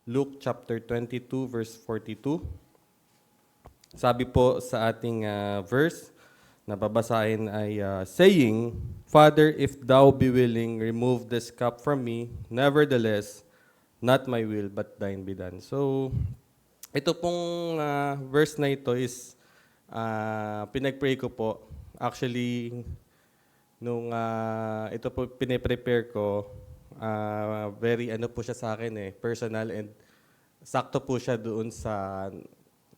Luke chapter 22 verse 42. Sabi po sa ating verse na babasahin ay saying, Father, if thou be willing, remove this cup from me. Nevertheless, not my will, but thine be done. So, ito pong verse na ito is pinag-pray ko po. Actually, nung ito po piniprepare ko, very ano po siya sa akin personal, and sakto po siya doon sa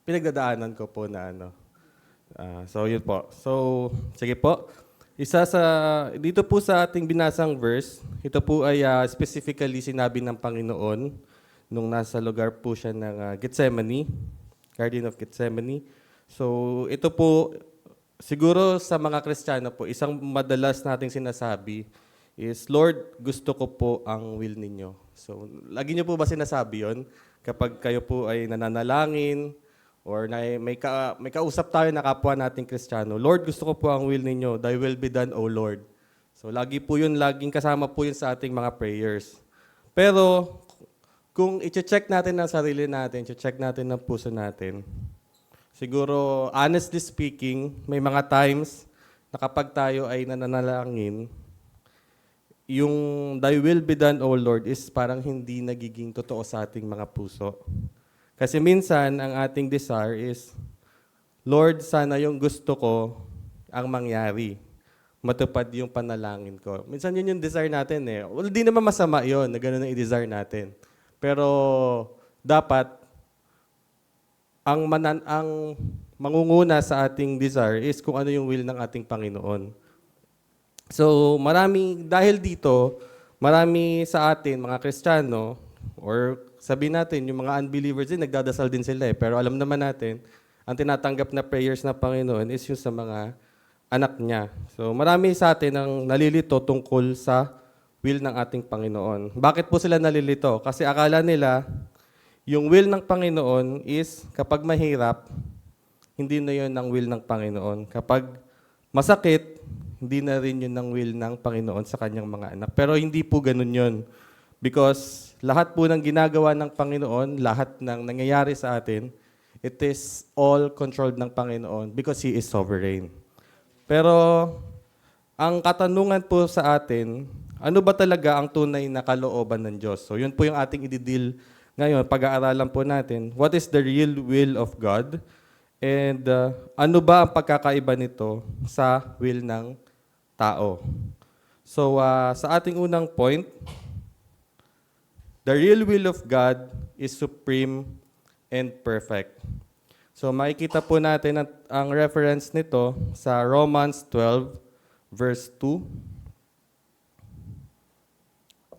pinagdadaanan ko po na ano. So yun po. So sige po. Dito po sa ating binasang verse, ito po ay specifically sinabi ng Panginoon nung nasa lugar po siya ng Gethsemane, Garden of Gethsemane. So ito po, siguro sa mga Kristiyano po, isang madalas nating sinasabi is, Lord, gusto ko po ang will ninyo. So lagi niyo po ba sinasabi yon kapag kayo po ay nananalangin, or may kausap tayo na kapwa nating Kristiyano, Lord, gusto ko po ang will ninyo, thy will be done, O Lord. So lagi po yun, laging kasama po yun sa ating mga prayers. Pero kung i-check natin ang sarili natin, i-check natin ang puso natin, siguro, honestly speaking, may mga times na kapag tayo ay nananalangin, yung thy will be done, O Lord, is parang hindi nagiging totoo sa ating mga puso. Kasi minsan, ang ating desire is, Lord, sana yung gusto ko ang mangyari. Matupad yung panalangin ko. Minsan yun yung desire natin Well, di naman masama yun na gano'n ang i-desire natin. Pero dapat, ang mangunguna sa ating desire is kung ano yung will ng ating Panginoon. So, dahil dito, marami sa atin, mga Kristiyano, or sabihin natin, yung mga unbelievers din, nagdadasal din sila Pero alam naman natin, ang tinatanggap na prayers ng Panginoon is yung sa mga anak niya. So marami sa atin ang nalilito tungkol sa will ng ating Panginoon. Bakit po sila nalilito? Kasi akala nila, yung will ng Panginoon is kapag mahirap, hindi na yun ang will ng Panginoon. Kapag masakit, hindi na rin yun ang will ng Panginoon sa kanyang mga anak. Pero hindi po ganun yun. Because lahat po ng ginagawa ng Panginoon, lahat ng nangyayari sa atin, it is all controlled ng Panginoon because He is sovereign. Pero ang katanungan po sa atin, ano ba talaga ang tunay na kalooban ng Diyos? So yun po yung ating i-deal ngayon, pag-aaralan po natin. What is the real will of God? And ano ba ang pagkakaiba nito sa will ng tao? So sa ating unang point, the real will of God is supreme and perfect. So makikita po natin ang reference nito sa Romans 12, verse 2.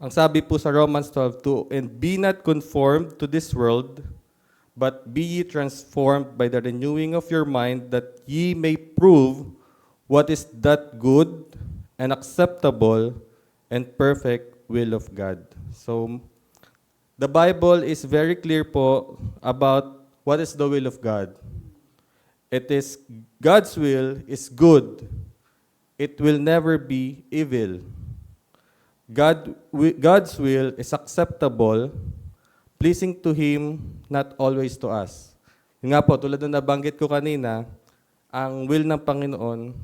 Ang sabi po sa Romans 12:2, and be not conformed to this world, but be ye transformed by the renewing of your mind, that ye may prove what is that good and acceptable and perfect will of God. So, the Bible is very clear po about what is the will of God. It is God's will is good. It will never be evil. God's will is acceptable, pleasing to Him, not always to us. Yun nga po, tulad ng nabanggit ko kanina, ang will ng Panginoon,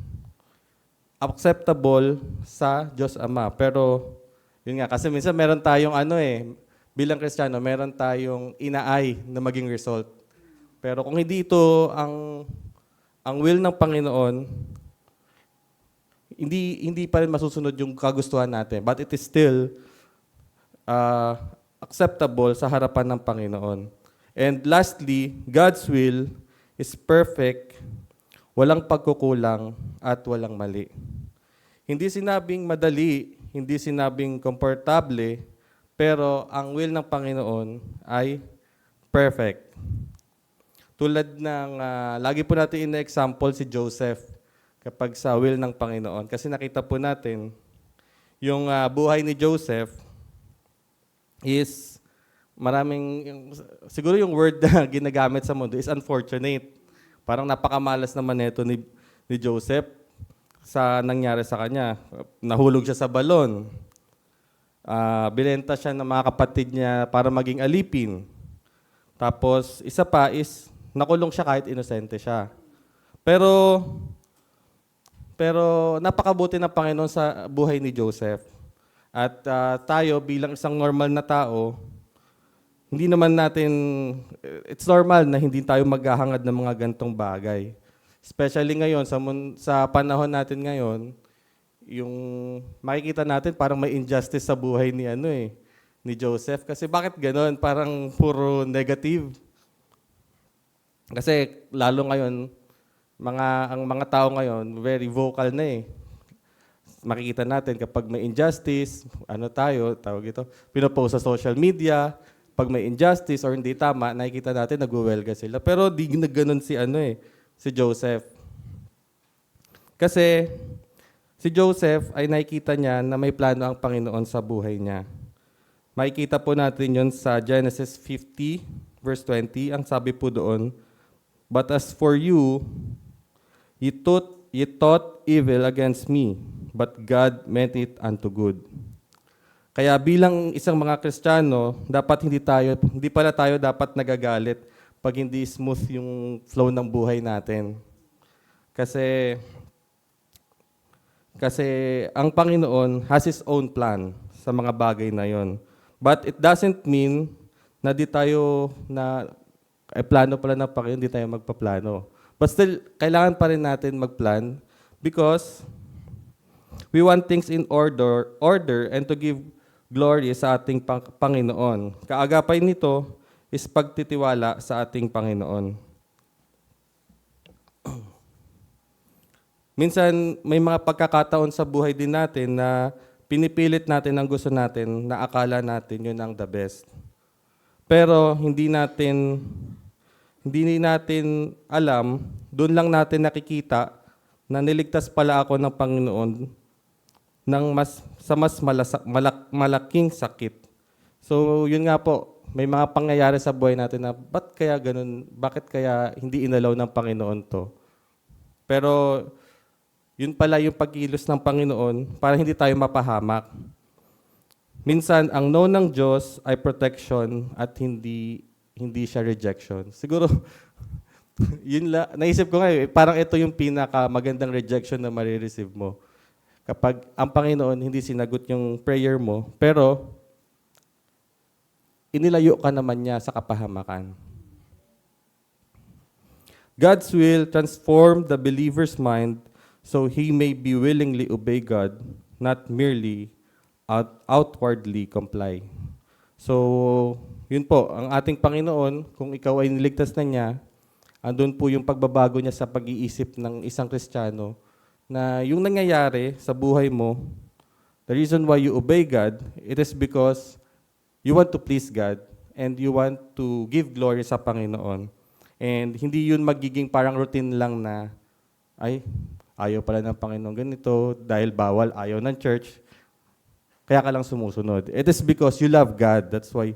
acceptable sa Diyos Ama. Pero, yun nga, kasi minsan meron tayong bilang Kristiyano, meron tayong inaay na maging result. Pero kung hindi ito ang will ng Panginoon, hindi pa rin masusunod yung kagustuhan natin. But it is still acceptable sa harapan ng Panginoon. And lastly, God's will is perfect, walang pagkukulang at walang mali. Hindi sinabing madali, hindi sinabing komportable, pero ang will ng Panginoon ay perfect. Tulad ng, lagi po natin ina-example si Joseph kapag sa will ng Panginoon. Kasi nakita po natin, yung buhay ni Joseph is siguro yung word na ginagamit sa mundo is unfortunate. Parang napakamalas naman ito ni Joseph sa nangyari sa kanya. Nahulog siya sa balon. Binenta siya ng mga kapatid niya para maging alipin. Tapos, isa pa is, nakulong siya kahit inosente siya. Pero, pero napakabuti ng Panginoon sa buhay ni Joseph. At tayo bilang isang normal na tao, hindi naman natin, it's normal na hindi tayo maghahangad ng mga gantong bagay. Especially ngayon, sa panahon natin ngayon, yung makikita natin parang may injustice sa buhay ni Joseph. Kasi bakit gano'n? Parang puro negative. Kasi lalo ngayon, ang mga tao ngayon, very vocal na eh. Makikita natin kapag may injustice, tawag ito, pinopost sa social media. Pag may injustice or hindi tama, nakikita natin nagwewelga sila. Pero di nagganon si Joseph. Kasi si Joseph ay nakikita niya na may plano ang Panginoon sa buhay niya. Makikita po natin yon sa Genesis 50, verse 20. Ang sabi po doon, "But as for you, you thought evil against me, but God meant it unto good." Kaya bilang isang mga Kristiyano, dapat hindi pala tayo dapat nagagalit pag hindi smooth yung flow ng buhay natin. Kasi ang Panginoon has His own plan sa mga bagay na yon. But it doesn't mean na plano pala ng Panginoon, di tayo magpaplano. But still, kailangan pa rin natin magplan because we want things in order and to give glory sa ating Panginoon. Kaagapay nito is pagtitiwala sa ating Panginoon. Minsan, may mga pagkakataon sa buhay din natin na pinipilit natin ang gusto natin na akala natin yun ang the best. Pero hindi natin alam, doon lang natin nakikita na niligtas pala ako ng Panginoon sa mas malaking sakit. So, yun nga po, may mga pangyayari sa buhay natin na ba't kaya ganun, bakit kaya hindi inalaw ng Panginoon to? Pero, yun pala yung pagkilos ng Panginoon para hindi tayo mapahamak. Minsan, ang no ng Diyos ay protection at hindi siya rejection. Siguro, naisip ko ngayon, parang ito yung pinakamagandang rejection na marireceive mo. Kapag ang Panginoon hindi sinagot yung prayer mo, pero inilayo ka naman niya sa kapahamakan. God's will transform the believer's mind so he may be willingly obey God, not merely outwardly comply. So, yun po, ang ating Panginoon, kung ikaw ay niligtas na niya, andun po yung pagbabago niya sa pag-iisip ng isang Kristiyano, na yung nangyayari sa buhay mo, the reason why you obey God, it is because you want to please God and you want to give glory sa Panginoon. And hindi yun magiging parang routine lang na, ay, ayaw pala ng Panginoon ganito, dahil bawal, ayaw ng church, kaya ka lang sumusunod. It is because you love God. That's why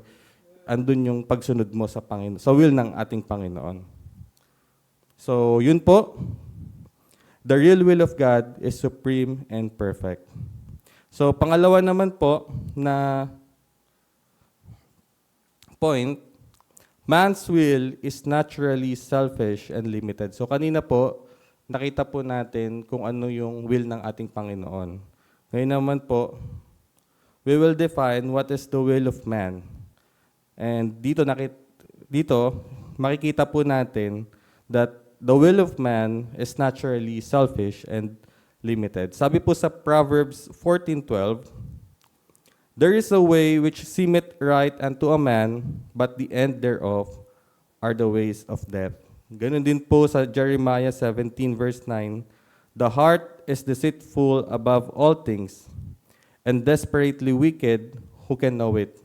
andun yung pagsunod mo sa Panginoon, sa will ng ating Panginoon. So, yun po. The real will of God is supreme and perfect. So, pangalawa naman po na point, man's will is naturally selfish and limited. So, kanina po, nakita po natin kung ano yung will ng ating Panginoon. Ngayon naman po, we will define what is the will of man. And dito makikita po natin that the will of man is naturally selfish and limited. Sabi po sa Proverbs 14:12, "There is a way which seemeth right unto a man, but the end thereof are the ways of death." Ganun din po sa Jeremiah 17 verse 9, "The heart is deceitful above all things, and desperately wicked, who can know it?"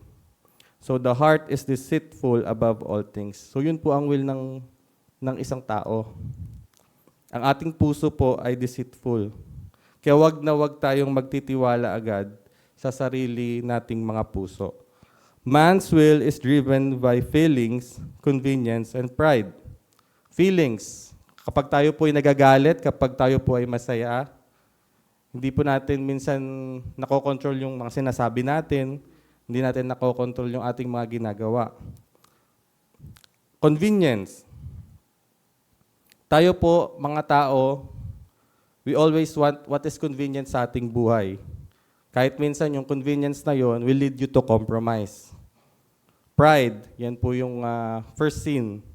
So the heart is deceitful above all things. So yun po ang will ng isang tao. Ang ating puso po ay deceitful. Kaya wag tayong magtitiwala agad sa sarili nating mga puso. Man's will is driven by feelings, convenience, and pride. Feelings. Kapag tayo po ay nagagalit, kapag tayo po ay masaya, hindi po natin minsan nakokontrol yung mga sinasabi natin, hindi natin nakokontrol yung ating mga ginagawa. Convenience. Tayo po, mga tao, we always want what is convenient sa ating buhay. Kahit minsan yung convenience na yon will lead you to compromise. Pride, yan po yung first sin.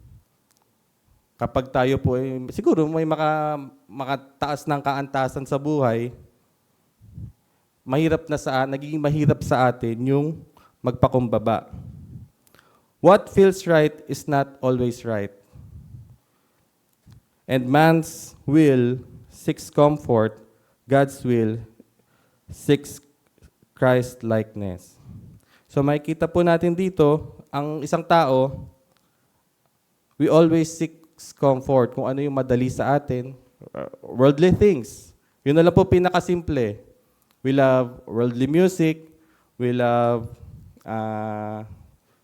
Kapag tayo po, siguro may makataas ng kaantasan sa buhay, nagiging mahirap sa atin yung magpakumbaba. What feels right is not always right. And man's will seeks comfort, God's will seeks Christ-likeness. So makikita po natin dito, ang isang tao, we always seek comfort, kung ano yung madali sa atin, worldly things. Yun na lang po pinakasimple. We love worldly music, we love,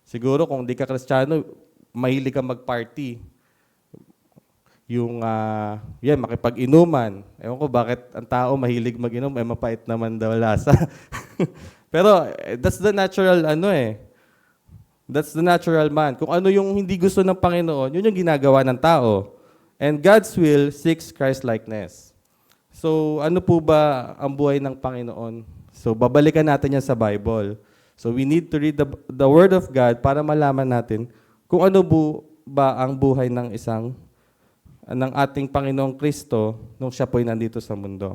siguro kung di ka Kristiyano, mahilig ka mag-party. Yung, makipag-inuman. Ewan ko bakit ang tao mahilig mag-inom, mapait naman daw lasa. Pero that's the natural, that's the natural man. Kung ano yung hindi gusto ng Panginoon, yun yung ginagawa ng tao. And God's will seeks Christ-likeness. So, ano po ba ang buhay ng Panginoon? So, babalikan natin yan sa Bible. So, we need to read the Word of God para malaman natin kung ano ba ang buhay ng ating Panginoong Kristo nung siya po'y nandito sa mundo.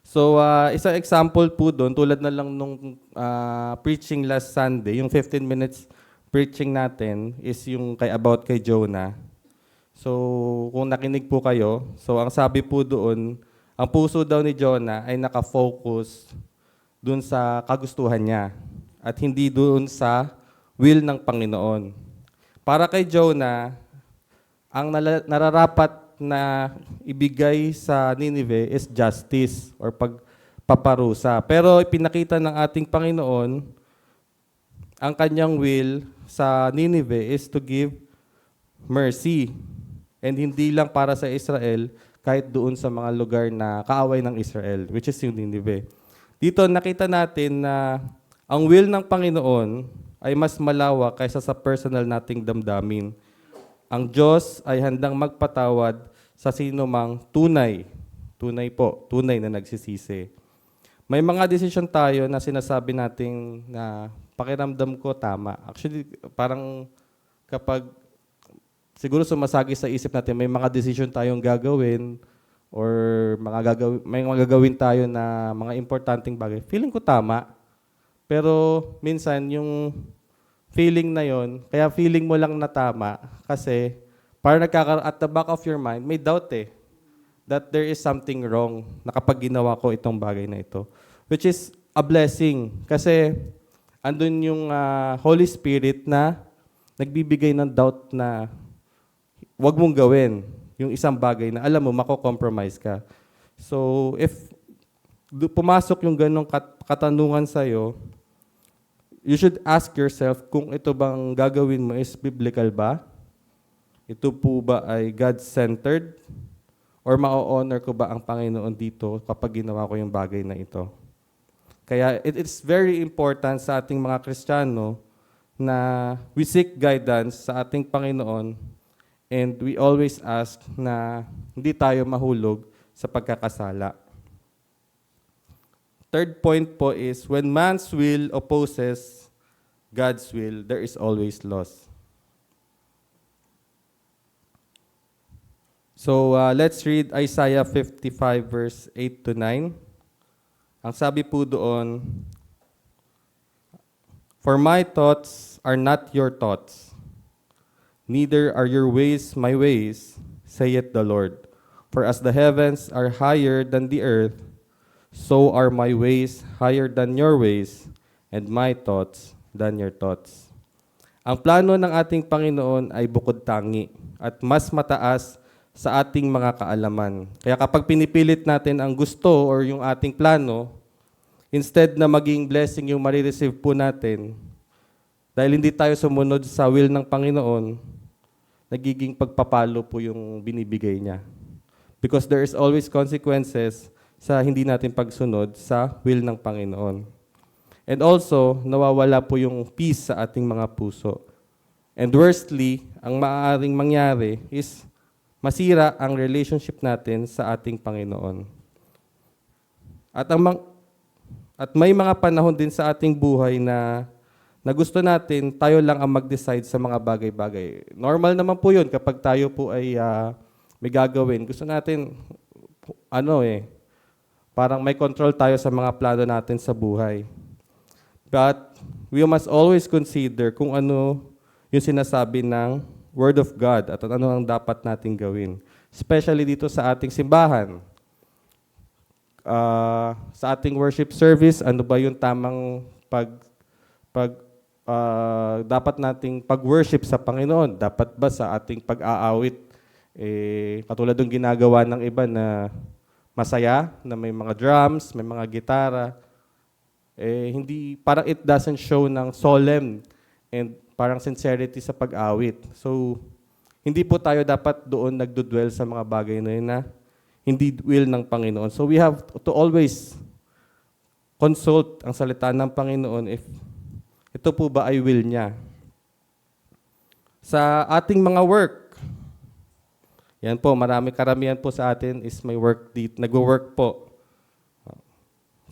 So, isang example po doon, tulad na lang nung preaching last Sunday, yung 15 minutes preaching natin is yung about kay Jonah. So, kung nakinig po kayo, so ang sabi po doon, ang puso daw ni Jonah ay nakafocus doon sa kagustuhan niya at hindi doon sa will ng Panginoon. Para kay Jonah, ang nararapat na ibigay sa Nineveh is justice or pagpaparusa. Pero ipinakita ng ating Panginoon, ang kanyang will sa Nineveh is to give mercy. And hindi lang para sa Israel, kahit doon sa mga lugar na kaaway ng Israel, which is yung Nineveh. Dito nakita natin na ang will ng Panginoon ay mas malawak kaysa sa personal nating damdamin. Ang Diyos ay handang magpatawad sa sino mang tunay na nagsisisi. May mga desisyon tayo na sinasabi nating na pakiramdam ko tama. Actually, parang kapag siguro sumasagi sa isip natin, may mga desisyon tayong gagawin or may mga gagawin tayo na mga importanteng bagay. Feeling ko tama, pero minsan yung feeling na yon, kaya feeling mo lang na tama kasi parang at the back of your mind, may doubt that there is something wrong na kapag ginawa ko itong bagay na ito. Which is a blessing kasi andun yung Holy Spirit na nagbibigay ng doubt na wag mong gawin yung isang bagay na alam mo, mako-compromise ka. So, if pumasok yung ganong katanungan sa'yo, you should ask yourself kung ito bang gagawin mo is biblical ba? Ito po ba ay God-centered? Or ma-honor ko ba ang Panginoon dito kapag ginawa ko yung bagay na ito? Kaya it's very important sa ating mga Kristiyano na we seek guidance sa ating Panginoon and we always ask na hindi tayo mahulog sa pagkakasala. Third point po is, when man's will opposes God's will, there is always loss. So, let's read Isaiah 55 verse 8 to 9. Ang sabi po doon, "For my thoughts are not your thoughts, neither are your ways my ways, saith the Lord. For as the heavens are higher than the earth, so are my ways higher than your ways, and my thoughts than your thoughts." Ang plano ng ating Panginoon ay bukod tangi at mas mataas sa ating mga kaalaman. Kaya kapag pinipilit natin ang gusto or yung ating plano, instead na maging blessing yung marireceive po natin, dahil hindi tayo sumunod sa will ng Panginoon, nagiging pagpapalo po yung binibigay niya. Because there is always consequences sa hindi natin pagsunod sa will ng Panginoon. And also, nawawala po yung peace sa ating mga puso. And worstly, ang maaaring mangyari is masira ang relationship natin sa ating Panginoon. At may mga panahon din sa ating buhay na gusto natin tayo lang ang mag-decide sa mga bagay-bagay. Normal naman po yun kapag tayo po ay may gagawin. Gusto natin, parang may control tayo sa mga plano natin sa buhay. But we must always consider kung ano yung sinasabi ng Word of God at ano ang dapat nating gawin. Especially dito sa ating simbahan. Sa ating worship service, ano ba yung tamang dapat nating pag-worship sa Panginoon? Dapat ba sa ating pag-aawit, katulad ng ginagawa ng iba na masaya, na may mga drums, may mga gitara, hindi, parang it doesn't show ng solemn and parang sincerity sa pag-awit. So, hindi po tayo dapat doon nagdudwell sa mga bagay na yun na hindi will ng Panginoon. So, we have to always consult ang salita ng Panginoon if ito po ba ay will niya. Sa ating mga work, yan po, karamihan po sa atin is may work dito, nag-work po.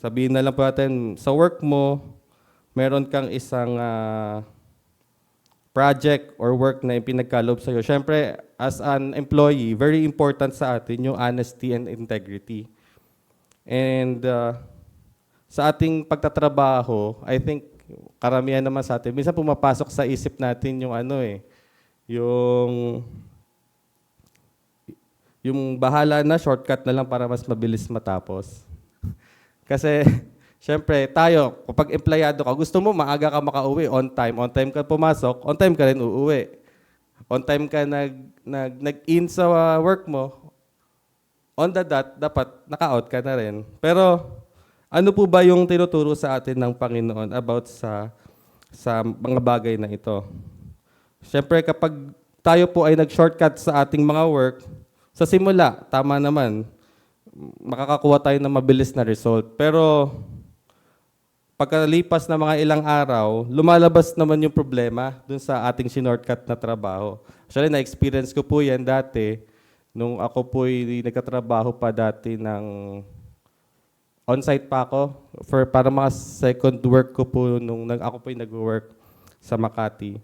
Sabihin na lang po natin, sa work mo, meron kang isang project or work na ipinagkaloob sa'yo. Siyempre, as an employee, very important sa atin yung honesty and integrity. And sa ating pagtatrabaho, I think, karamihan naman sa atin, minsan pumapasok sa isip natin yung bahala na, shortcut na lang para mas mabilis matapos. Kasi, siyempre, tayo, kapag empleyado ka, gusto mo maaga ka makauwi, on time ka pumasok, on time ka rin uuwi. On time ka nag-in sa work mo, on the dot, dapat naka-out ka na rin. Pero, ano po ba yung tinuturo sa atin ng Panginoon about sa mga bagay na ito? Siyempre, kapag tayo po ay nag-shortcut sa ating mga work, sa simula, tama naman, makakakuha tayo ng mabilis na result. Pero, pagkalipas na mga ilang araw, lumalabas naman yung problema dun sa ating shortcut na trabaho. Actually, na-experience ko po yan dati, nung ako po nagkatrabaho pa dati ng on-site pa ako, para mga second work ko po nung ako po nag-work sa Makati.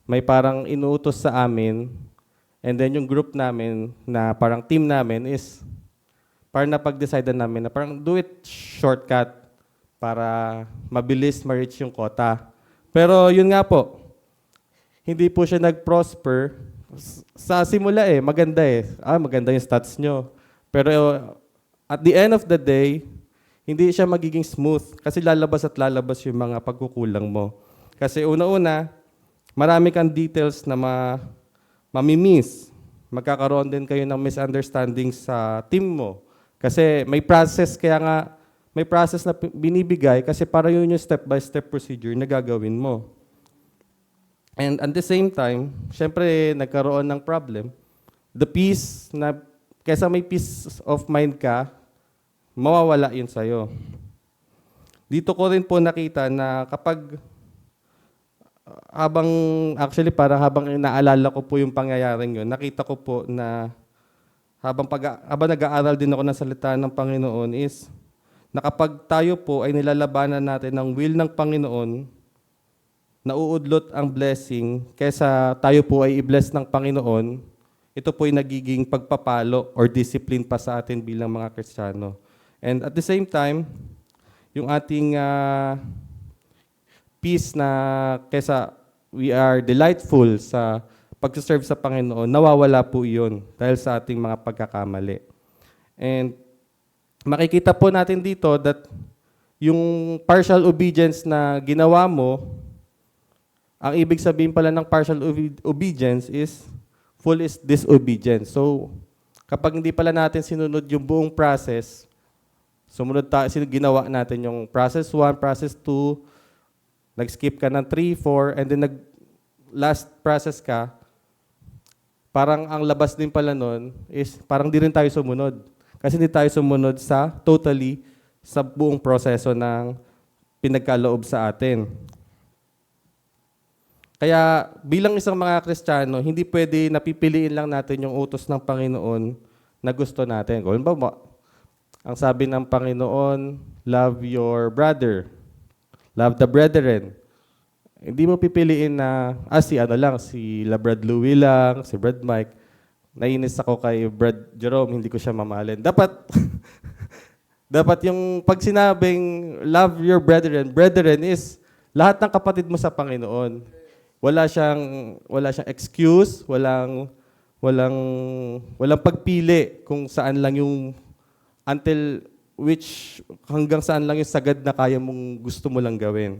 May parang inuutos sa amin, and then yung group namin, na parang team namin is, parang napag-decide namin na parang do it shortcut, para mabilis ma-reach yung quota. Pero yun nga po, hindi po siya nag-prosper. Sa simula maganda maganda yung stats nyo. Pero at the end of the day, hindi siya magiging smooth kasi lalabas at lalabas yung mga pagkukulang mo. Kasi una-una, marami kang details na mamimiss. Magkakaroon din kayo ng misunderstanding sa team mo. Kasi may process, may process na binibigay kasi para yun yung step-by-step procedure na gagawin mo. And at the same time, syempre nagkaroon ng problem. The peace kesa may peace of mind ka, mawawala yun sa'yo. Dito ko rin po nakita na kapag habang inaalala ko po yung pangyayaring yun, nakita ko po na habang nag-aaral din ako ng salita ng Panginoon is na kapag tayo po ay nilalabanan natin ng will ng Panginoon, nauudlot ang blessing, kesa tayo po ay i-bless ng Panginoon, ito po ay nagiging pagpapalo or discipline pa sa atin bilang mga Kristiyano. And at the same time, yung ating peace na kesa we are delightful sa pag-serve sa Panginoon, nawawala po iyon dahil sa ating mga pagkakamali. And makikita po natin dito that yung partial obedience na ginawa mo, ang ibig sabihin pala ng partial obedience is full disobedience. So, kapag hindi pala natin sinunod yung buong process, ginawa natin yung process 1, process 2, nag-skip ka ng 3, 4, and then last process ka, parang ang labas din pala nun is parang di rin tayo sumunod. Kasi hindi tayo sumunod sa buong proseso ng pinagkaloob sa atin. Kaya bilang isang mga Kristiyano, hindi pwede napipiliin lang natin yung utos ng Panginoon na gusto natin. Kung ba, ang sabi ng Panginoon, love your brother, love the brethren. Hindi mo pipiliin na, si ano lang, si Brad Louie lang, si Brad Mike. Nainis ako kay Brad Jerome, hindi ko siya mamahalin. Dapat, dapat yung pag sinabing love your brethren is lahat ng kapatid mo sa Panginoon. Wala siyang excuse, walang pagpili kung saan lang yung hanggang saan lang yung sagad na kaya mong gusto mo lang gawin.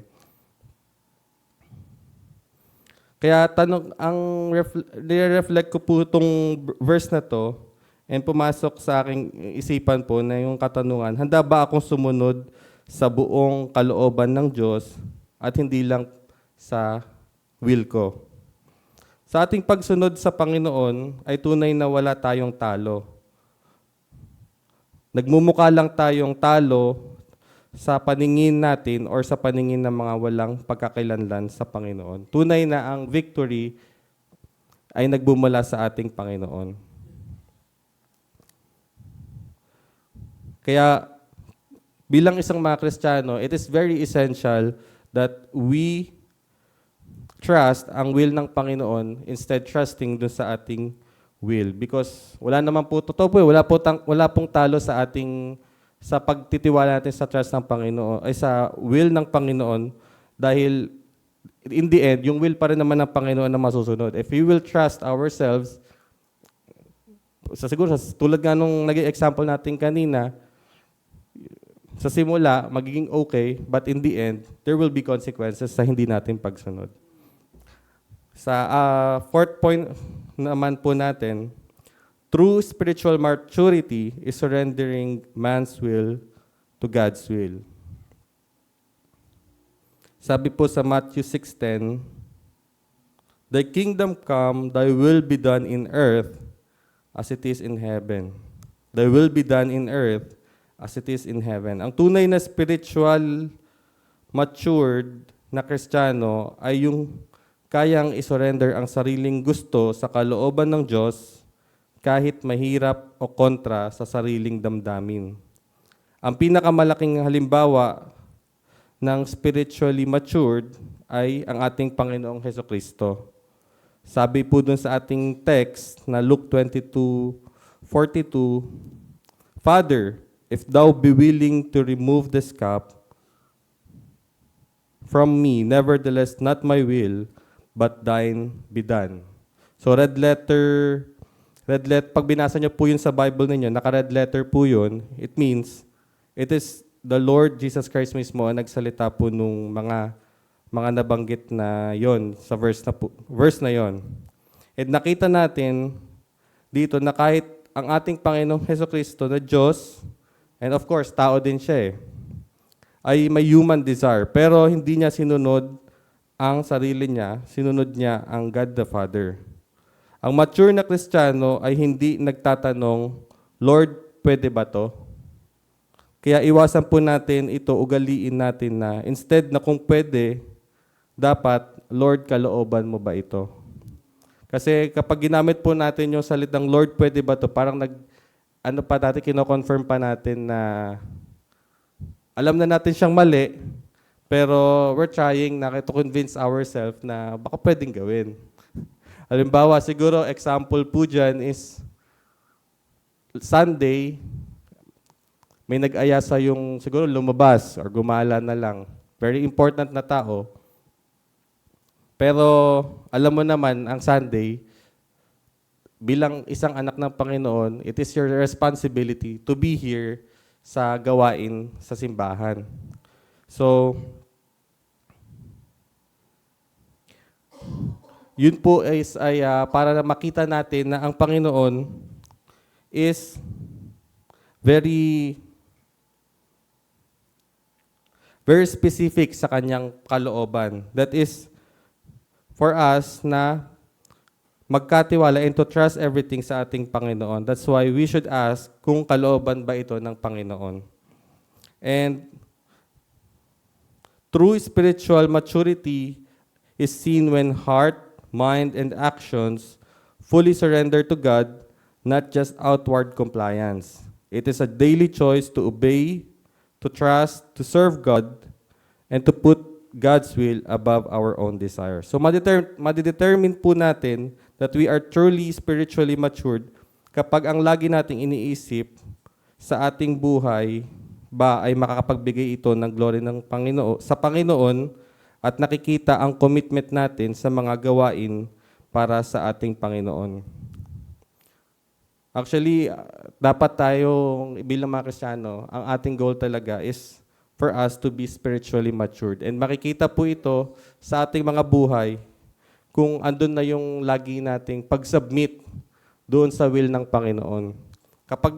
Kaya nire-reflect ko po itong verse na to and pumasok sa aking isipan po na yung katanungan, handa ba akong sumunod sa buong kalooban ng Diyos at hindi lang sa will ko? Sa ating pagsunod sa Panginoon ay tunay na wala tayong talo. Nagmumukha lang tayong talo sa paningin natin or sa paningin ng mga walang pagkakailanlan sa Panginoon. Tunay na ang victory ay nagbumula sa ating Panginoon. Kaya bilang isang mga Kristiyano, it is very essential that we trust ang will ng Panginoon instead trusting dun sa ating will. Because wala naman po, totoo po, wala pong talo sa pagtitiwala natin sa trust ng Panginoon, ay sa will ng Panginoon, dahil in the end, yung will pa rin naman ng Panginoon na masusunod. If we will trust ourselves, siguro, tulad nga nung naging example natin kanina, sa simula, magiging okay, but in the end, there will be consequences sa hindi natin pagsunod. Sa fourth point naman po natin, true spiritual maturity is surrendering man's will to God's will. Sabi po sa Matthew 6:10, "Thy kingdom come, thy will be done in earth as it is in heaven." Thy will be done in earth as it is in heaven. Ang tunay na spiritual matured na Kristiyano ay yung kayang isurrender ang sariling gusto sa kalooban ng Diyos kahit mahirap o kontra sa sariling damdamin. Ang pinakamalaking halimbawa ng spiritually matured ay ang ating Panginoong Hesukristo. Sabi po dun sa ating text na Luke 22:42, "Father, if thou be willing to remove this cup from me, nevertheless not my will, but thine be done." So pag binasa niyo po yun sa Bible ninyo, naka-red letter po yun, it means, it is the Lord Jesus Christ mismo ang nagsalita po nung mga nabanggit na yon sa verse na yon. At nakita natin dito na kahit ang ating Panginoong Hesukristo na Diyos, and of course, tao din siya ay may human desire, pero hindi niya sinunod ang sarili niya, sinunod niya ang God the Father. Ang mature na Kristiyano ay hindi nagtatanong, Lord, pwede ba to? Kaya iwasan po natin ito, ugaliin natin na instead na kung pwede, dapat, Lord, kalooban mo ba ito? Kasi kapag ginamit po natin yung salitang, Lord, pwede ba to? Parang kino-confirm pa natin na alam na natin siyang mali, pero we're trying to convince ourselves na baka pwedeng gawin. Halimbawa, siguro example po dyan is Sunday, may nag-aya sa yung siguro lumabas or gumala na lang. Very important na tao. Pero alam mo naman, ang Sunday, bilang isang anak ng Panginoon, it is your responsibility to be here sa gawain sa simbahan. So, yun po ay para makita natin na ang Panginoon is very specific sa kanyang kalooban. That is for us na magkatiwala and to trust everything sa ating Panginoon. That's why we should ask kung kalooban ba ito ng Panginoon. And true spiritual maturity is seen when heart, mind, and actions fully surrender to God, not just outward compliance. It is a daily choice to obey, to trust, to serve God, and to put God's will above our own desires. So madidetermine po natin that we are truly spiritually matured kapag ang lagi nating iniisip sa ating buhay ba ay makakapagbigay ito ng glory ng Panginoon sa Panginoon at nakikita ang commitment natin sa mga gawain para sa ating Panginoon. Actually, dapat tayo bilang mga Kristiyano, ang ating goal talaga is for us to be spiritually matured. And makikita po ito sa ating mga buhay kung andun na yung lagi nating pag-submit doon sa will ng Panginoon. Kapag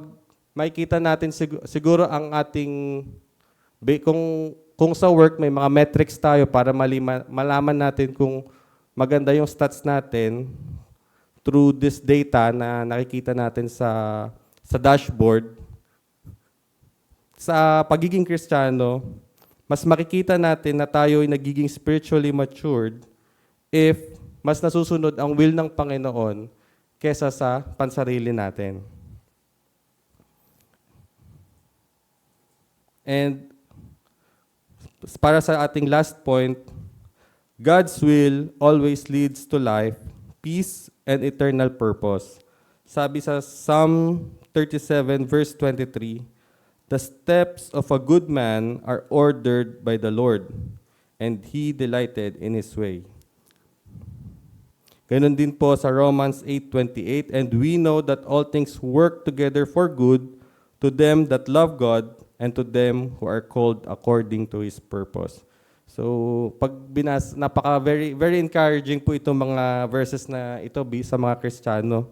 makikita natin siguro ang ating, kung sa work may mga metrics tayo para malaman natin kung maganda yung stats natin through this data na nakikita natin sa dashboard. Sa pagiging Kristiyano, mas makikita natin na tayo ay nagiging spiritually matured if mas nasusunod ang will ng Panginoon kesa sa pansarili natin. And para sa ating last point, God's will always leads to life, peace, and eternal purpose. Sabi sa Psalm 37 verse 23, "The steps of a good man are ordered by the Lord, and He delighted in His way." Ganon din po sa Romans 8:28, "And we know that all things work together for good to them that love God and to them who are called according to His purpose." So, very encouraging po itong mga verses na ito sa mga Kristiyano,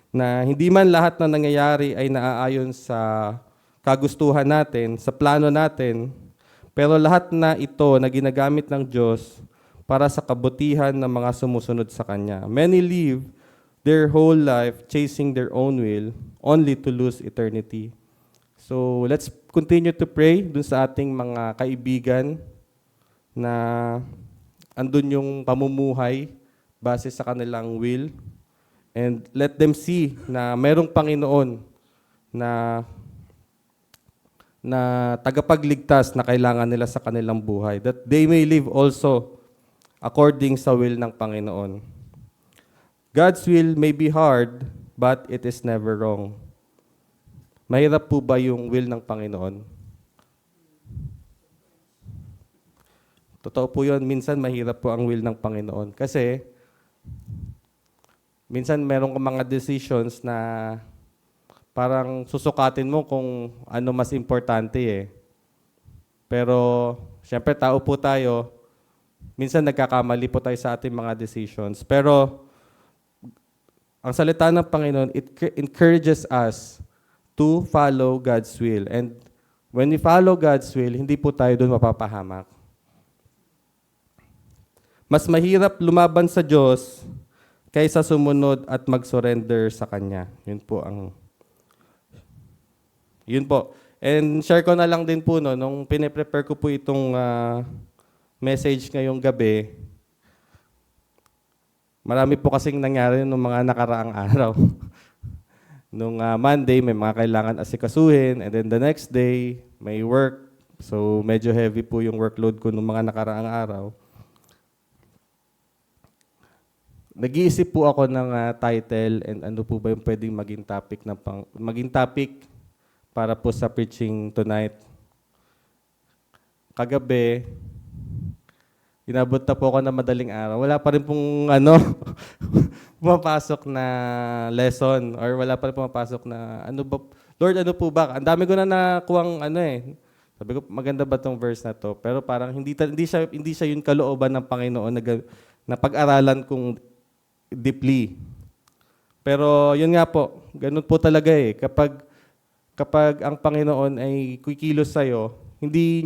na hindi man lahat na nangyayari ay naaayon sa kagustuhan natin, sa plano natin, pero lahat na ito na ginagamit ng Diyos para sa kabutihan ng mga sumusunod sa Kanya. Many live their whole life chasing their own will, only to lose eternity. So, let's continue to pray dun sa ating mga kaibigan na andun yung pamumuhay base sa kanilang will. And let them see na merong Panginoon na tagapagligtas na kailangan nila sa kanilang buhay, that they may live also according sa will ng Panginoon. God's will may be hard, but it is never wrong. Mahirap po ba yung will ng Panginoon? Totoo po yun, minsan mahirap po ang will ng Panginoon. Kasi, minsan meron kang mga decisions na parang susukatin mo kung ano mas importante eh. Pero, syempre tao po tayo, minsan nagkakamali po tayo sa ating mga decisions. Pero, ang salita ng Panginoon, it encourages us to follow God's will. And when we follow God's will, hindi po tayo doon mapapahamak. Mas mahirap lumaban sa Diyos kaysa sumunod at mag-surrender sa Kanya. Yun po. And share ko na lang din po, no, nung piniprepare ko po itong message ngayong gabi, marami po kasing nangyari nung mga nakaraang araw. Nung Monday, may mga kailangan asikasuhin, and then the next day, may work. So, medyo heavy po yung workload ko nung mga nakaraang araw. Nag-iisip po ako ng title and ano po ba yung pwedeng maging topic para po sa preaching tonight. Kagabi, inabot na po ako ng madaling araw. Wala pa rin pong pumapasok na lesson or wala pa rin pumapasok na Lord, ano po ba? Ang dami ko na nakuhang Sabi ko, maganda ba tong verse na to? Pero parang hindi siya yung kalooban ng Panginoon na pag-aralan kong deeply. Pero yun nga po, ganun po talaga eh. Kapag ang Panginoon ay kikilos sa'yo, hindi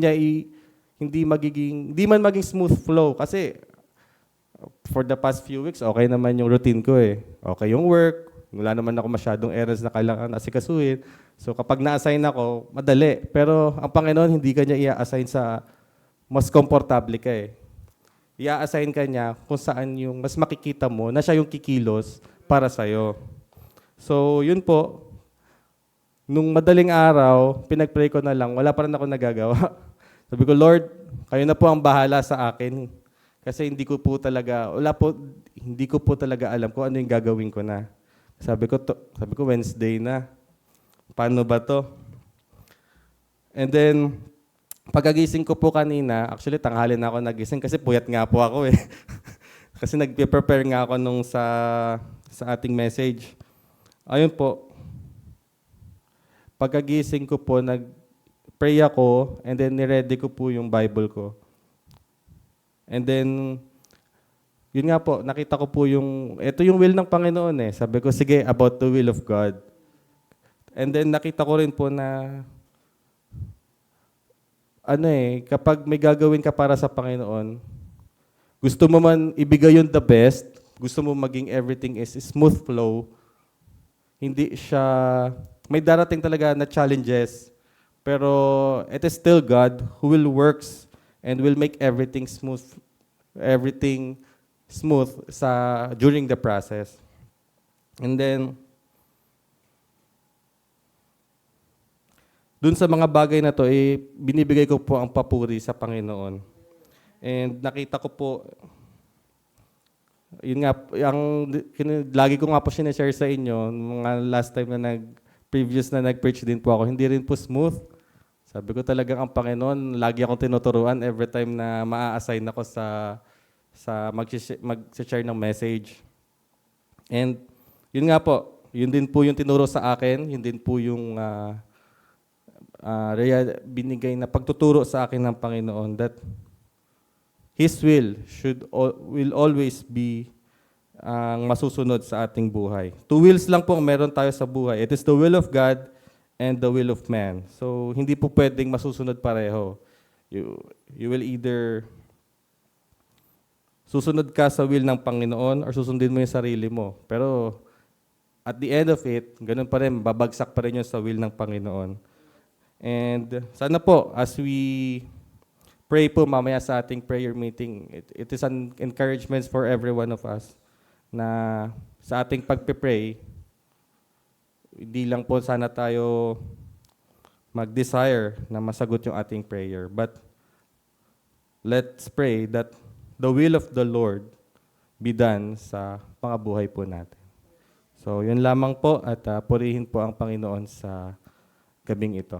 man maging smooth flow. Kasi for the past few weeks, okay naman yung routine ko eh. Okay yung work, wala naman ako masyadong errands na kailangan asikasuhin. So kapag na-assign ako, madali. Pero ang Panginoon, hindi ka niya i-assign sa mas komportable ka eh. i-assign ka niya kung saan yung mas makikita mo na siya yung kikilos para sa'yo. So, yun po. Nung madaling araw, pinag-pray ko na lang, wala pa rin ako nagagawa. Sabi ko, Lord, kayo na po ang bahala sa akin. Kasi hindi ko po talaga alam kung ano yung gagawin ko na. Sabi ko Wednesday na. Paano ba to? And then, pagkagising ko po kanina, actually tanghali na ako nagising kasi puyat nga po ako eh. Kasi nag-prepare nga ako nung sa ating message. Ayun po, pagkagising ko po, nag-pray ako and then niready ko po yung Bible ko. And then, yun nga po, nakita ko po ito yung will ng Panginoon eh. Sabi ko, sige, about the will of God. And then nakita ko rin po na, kapag may gagawin ka para sa Panginoon, gusto mo man ibigay yung the best, gusto mo maging everything is smooth flow, hindi siya, may darating talaga na challenges, pero it is still God who will works and will make everything smooth during the process. And then, dun sa mga bagay na to, binibigay ko po ang papuri sa Panginoon. And nakita ko po, yun nga, lagi ko nga po sinashare sa inyo, mga last time na previous na nag-preach din po ako, hindi rin po smooth. Sabi ko talagang ang Panginoon, lagi akong tinuturuan every time na maa-assign ako sa mag-share ng message. And yun nga po, yun din po yung tinuro sa akin, yun din po yung binigay na pagtuturo sa akin ng Panginoon that His will will always be ang masusunod sa ating buhay. Two wills lang po meron tayo sa buhay. It is the will of God and the will of man. So hindi po pwedeng masusunod pareho. You will either susunod ka sa will ng Panginoon or susundin mo yung sarili mo. Pero at the end of it, ganun pa rin, babagsak pa rin yun sa will ng Panginoon. And sana po, as we pray po mamaya sa ating prayer meeting, it is an encouragement for every one of us na sa ating pagpe-pray, hindi lang po sana tayo mag-desire na masagot yung ating prayer. But let's pray that the will of the Lord be done sa mga buhay po natin. So, yun lamang po at purihin po ang Panginoon sa gabing ito.